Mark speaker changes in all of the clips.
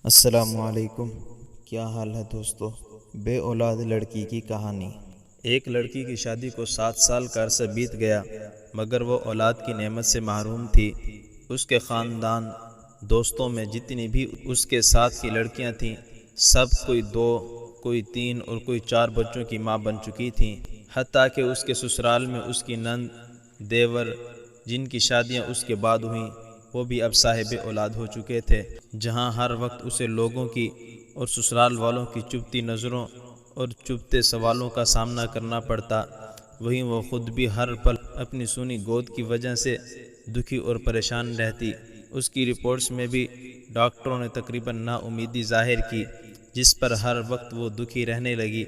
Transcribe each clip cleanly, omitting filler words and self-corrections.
Speaker 1: السلام علیکم۔ کیا حال ہے دوستو؟ بے اولاد لڑکی کی کہانی۔ ایک لڑکی کی شادی کو 7 سال کا عرصہ بیت گیا، مگر وہ اولاد کی نعمت سے محروم تھی۔ اس کے خاندان دوستوں میں جتنی بھی اس کے ساتھ کی لڑکیاں تھیں، سب کوئی 2، کوئی 3 اور کوئی 4 بچوں کی ماں بن چکی تھیں۔ حتیٰ کہ اس کے سسرال میں اس کی نند، دیور، جن کی شادیاں اس کے بعد ہوئیں، وہ بھی اب صاحب اولاد ہو چکے تھے۔ جہاں ہر وقت اسے لوگوں کی اور سسرال والوں کی چبھتی نظروں اور چبھتے سوالوں کا سامنا کرنا پڑتا، وہیں وہ خود بھی ہر پل اپنی سونی گود کی وجہ سے دکھی اور پریشان رہتی۔ اس کی رپورٹس میں بھی ڈاکٹروں نے تقریباً نا امیدی ظاہر کی، جس پر ہر وقت وہ دکھی رہنے لگی،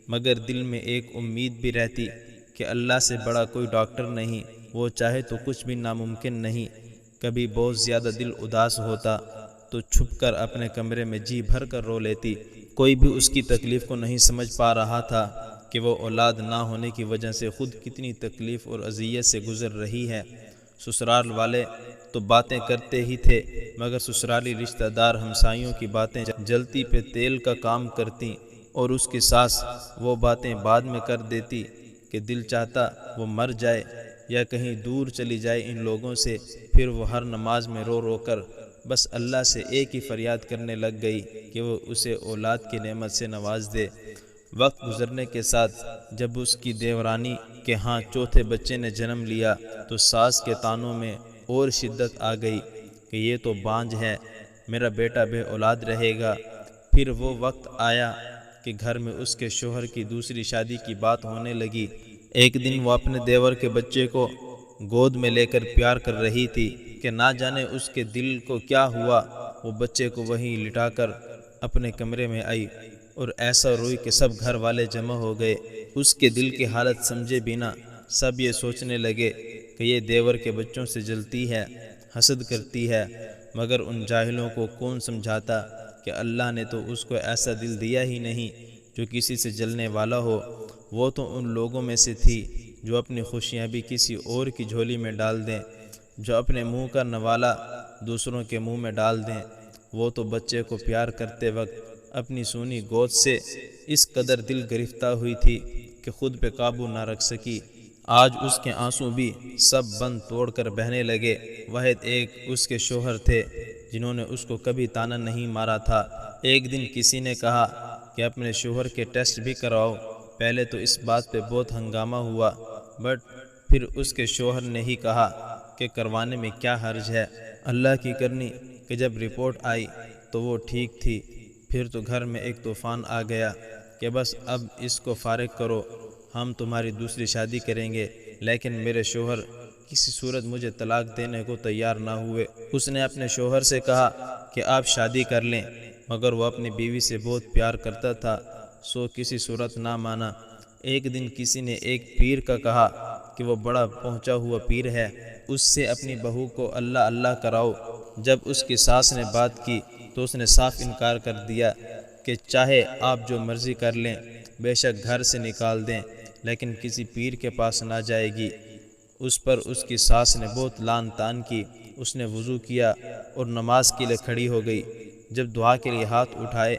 Speaker 1: مگر دل میں ایک امید بھی رہتی کہ اللہ سے بڑا کوئی ڈاکٹر نہیں، وہ چاہے تو کچھ بھی ناممکن نہیں۔ کبھی بہت زیادہ دل اداس ہوتا تو چھپ کر اپنے کمرے میں جی بھر کر رو لیتی۔ کوئی بھی اس کی تکلیف کو نہیں سمجھ پا رہا تھا کہ وہ اولاد نہ ہونے کی وجہ سے خود کتنی تکلیف اور اذیت سے گزر رہی ہے۔ سسرال والے تو باتیں کرتے ہی تھے، مگر سسرالی رشتہ دار ہمسائیوں کی باتیں جلتی پہ تیل کا کام کرتی، اور اس کی ساس وہ باتیں بعد میں کر دیتی کہ دل چاہتا وہ مر جائے یا کہیں دور چلی جائے ان لوگوں سے۔ پھر وہ ہر نماز میں رو رو کر بس اللہ سے ایک ہی فریاد کرنے لگ گئی کہ وہ اسے اولاد کی نعمت سے نواز دے۔ وقت گزرنے کے ساتھ جب اس کی دیورانی کے ہاں چوتھے بچے نے جنم لیا تو ساس کے طعنوں میں اور شدت آ گئی کہ یہ تو بانجھ ہے، میرا بیٹا بے اولاد رہے گا۔ پھر وہ وقت آیا کہ گھر میں اس کے شوہر کی دوسری شادی کی بات ہونے لگی۔ ایک دن وہ اپنے دیور کے بچے کو گود میں لے کر پیار کر رہی تھی کہ نہ جانے اس کے دل کو کیا ہوا، وہ بچے کو وہیں لٹا کر اپنے کمرے میں آئی اور ایسا روئی کہ سب گھر والے جمع ہو گئے۔ اس کے دل کی حالت سمجھے بنا سب یہ سوچنے لگے کہ یہ دیور کے بچوں سے جلتی ہے، حسد کرتی ہے، مگر ان جاہلوں کو کون سمجھاتا کہ اللہ نے تو اس کو ایسا دل دیا ہی نہیں جو کسی سے جلنے والا ہو۔ وہ تو ان لوگوں میں سے تھی جو اپنی خوشیاں بھی کسی اور کی جھولی میں ڈال دیں، جو اپنے منہ کا نوالا دوسروں کے منہ میں ڈال دیں۔ وہ تو بچے کو پیار کرتے وقت اپنی سونی گود سے اس قدر دل گرفتہ ہوئی تھی کہ خود پہ قابو نہ رکھ سکی۔ آج اس کے آنسو بھی سب بند توڑ کر بہنے لگے۔ واحد ایک اس کے شوہر تھے جنہوں نے اس کو کبھی طعنہ نہیں مارا تھا۔ ایک دن کسی نے کہا کہ اپنے شوہر کے ٹیسٹ بھی کراؤ۔ پہلے تو اس بات پہ بہت ہنگامہ ہوا، بٹ پھر اس کے شوہر نے ہی کہا کہ کروانے میں کیا حرج ہے۔ اللہ کی کرنی کہ جب رپورٹ آئی تو وہ ٹھیک تھی۔ پھر تو گھر میں ایک طوفان آ گیا کہ بس اب اس کو فارغ کرو، ہم تمہاری دوسری شادی کریں گے۔ لیکن میرے شوہر کسی صورت مجھے طلاق دینے کو تیار نہ ہوئے۔ اس نے اپنے شوہر سے کہا کہ آپ شادی کر لیں، مگر وہ اپنی بیوی سے بہت پیار کرتا تھا، سو کسی صورت نہ مانا۔ ایک دن کسی نے ایک پیر کا کہا کہ وہ بڑا پہنچا ہوا پیر ہے، اس سے اپنی بہو کو اللہ اللہ کراؤ۔ جب اس کی ساس نے بات کی تو اس نے صاف انکار کر دیا کہ چاہے آپ جو مرضی کر لیں، بے شک گھر سے نکال دیں، لیکن کسی پیر کے پاس نہ جائے گی۔ اس پر اس کی ساس نے بہت لان تان کی۔ اس نے وضو کیا اور نماز کے لیے کھڑی ہو گئی۔ جب دعا کے لیے ہاتھ اٹھائے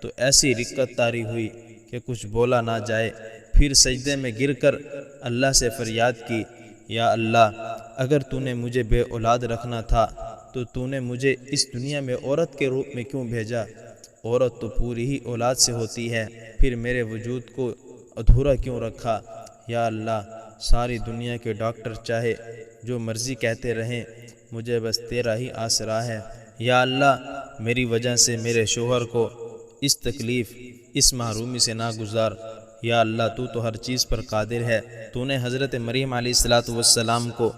Speaker 1: تو ایسی رکت طاری ہوئی کہ کچھ بولا نہ جائے۔ پھر سجدے میں گر کر اللہ سے فریاد کی، یا اللہ، اگر تو نے مجھے بے اولاد رکھنا تھا تو نے مجھے اس دنیا میں عورت کے روپ میں کیوں بھیجا؟ عورت تو پوری ہی اولاد سے ہوتی ہے، پھر میرے وجود کو ادھورا کیوں رکھا؟ یا اللہ، ساری دنیا کے ڈاکٹر چاہے جو مرضی کہتے رہیں، مجھے بس تیرا ہی آسرا ہے۔ یا اللہ، میری وجہ سے میرے شوہر کو اس تکلیف، اس محرومی سے نہ گزار۔ یا اللہ، تو ہر چیز پر قادر ہے۔ تو نے حضرت مریم علیہ السلام کو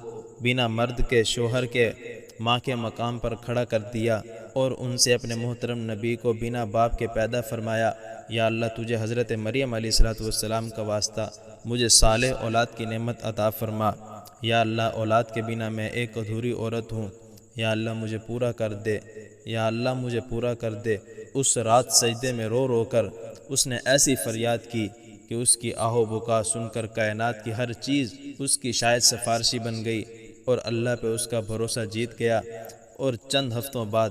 Speaker 1: بنا مرد کے شوہر کے ماں کے مقام پر کھڑا کر دیا اور ان سے اپنے محترم نبی کو بنا باپ کے پیدا فرمایا۔ یا اللہ، تجھے حضرت مریم علیہ السلام کا واسطہ مجھے صالح اولاد کی نعمت عطا فرما۔ یا اللہ، اولاد کے بنا میں ایک ادھوری عورت ہوں، یا اللہ مجھے پورا کر دے، یا اللہ مجھے پورا کر دے۔ اس رات سجدے میں رو رو کر اس نے ایسی فریاد کی کہ اس کی آہ و بکا سن کر کائنات کی ہر چیز اس کی شاید سفارشی بن گئی اور اللہ پہ اس کا بھروسہ جیت گیا۔ اور چند ہفتوں بعد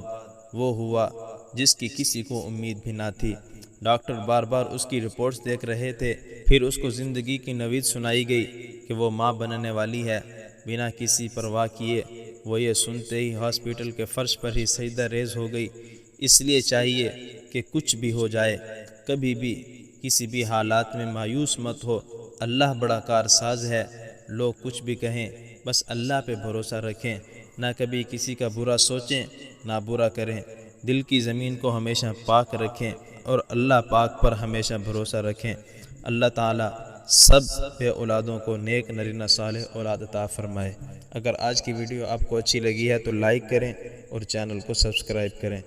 Speaker 1: وہ ہوا جس کی کسی کو امید بھی نہ تھی۔ ڈاکٹر بار بار اس کی رپورٹس دیکھ رہے تھے۔ پھر اس کو زندگی کی نوید سنائی گئی کہ وہ ماں بننے والی ہے۔ بنا کسی پرواہ کیے وہ یہ سنتے ہی ہاسپٹل کے فرش پر ہی سجدہ ریز ہو گئی۔ اس لیے چاہیے کہ کچھ بھی ہو جائے، کبھی بھی کسی بھی حالات میں مایوس مت ہو۔ اللہ بڑا کارساز ہے، لوگ کچھ بھی کہیں، بس اللہ پہ بھروسہ رکھیں، نہ کبھی کسی کا برا سوچیں، نہ برا کریں۔ دل کی زمین کو ہمیشہ پاک رکھیں اور اللہ پاک پر ہمیشہ بھروسہ رکھیں۔ اللہ تعالیٰ سب بے اولادوں کو نیک نرینہ صالح اولاد عطا فرمائے۔ اگر آج کی ویڈیو آپ کو اچھی لگی ہے تو لائک کریں اور چینل کو سبسکرائب کریں۔